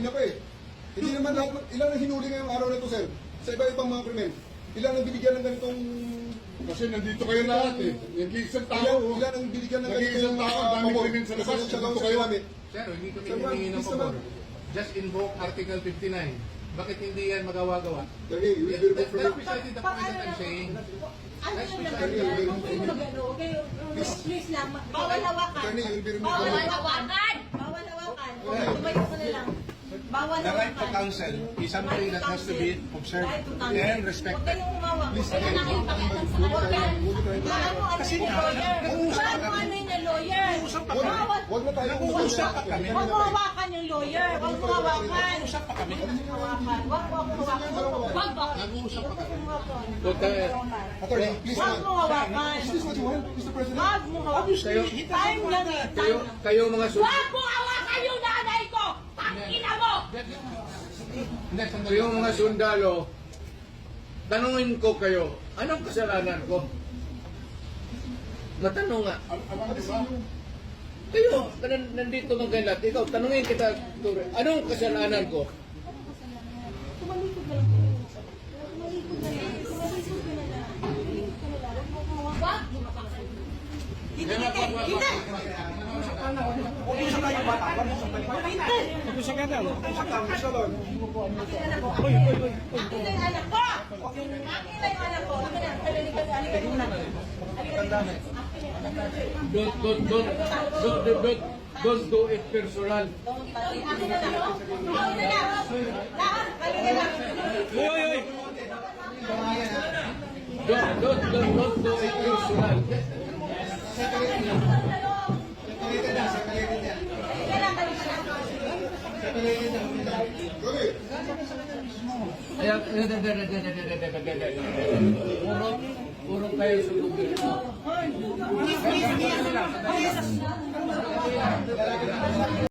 kanina pa eh. Hindi naman lahat, ilan ang hinuli ngayong araw na ito, sir? Sa iba-ibang mga krimen. Ilan ang binigyan ng ganitong... Kasi nandito kayo lahat eh. Nag-iisang tao. Ilan ang binigyan ng Nag-iisang tao, ang daming krimen sa labas. Nandito kayo. Sir, hindi kami Sir, humingi ng please pabor. naman. Just invoke Article 59. Bakit hindi yan magawa-gawa? Attorney, you will be removed from That's your... precisely the point that I'm saying. Ano yung naman yan? Huwag kayo mag-ano. Please lang. Bawal hawakan. Attorney, you will be removed Bawal from your... hawakan. Bawal hawakan. Tumayo ka na lang. Bawal The right to hawakan. counsel is something that has to be observed and Huwag respected. kayong humawak. Please, Huwag kayong nakipakitan sa lawyer. Ano yung lawyer? Paano ano yung lawyer? Bawal. Huwag na tayo Nag-uusap pa kami. Huwag mo hawakan yung lawyer. Huwag mo hawakan. Usap pa kami. Hawakan. Huwag mo hawakan. Huwag mo. Nag-uusap pa kami. Huwag kayo. Attorney, please Huwag mo hawakan. Is this what you want, Mr. President? Huwag mo hawakan. Time lang eh. Kayo mga Huwag mo hawakan yung nanay ko! Tangina mo! Kayo mga sundalo, tanungin ko kayo, anong kasalanan ko? Matanong nga. Kayo, nandito mga kailat, ikaw, tanungin kita, Ture, anong kasalanan ko? Tumalikod na lang. Tumalikod na lang. Tumalikod ka na lang. Tumalikod ka na lang. Huwag mo hawakan. Hindi. Usap tayo bata. Usap ka na. Akin na yung anak ko! Akin na yung anak ko! Akin na. Halika muna. Don't do it personal. Akin na lang. Ikaw na lang. Lahat. Halika lang. Don't do it personal. Kaya, puro kayo sa gobyerno.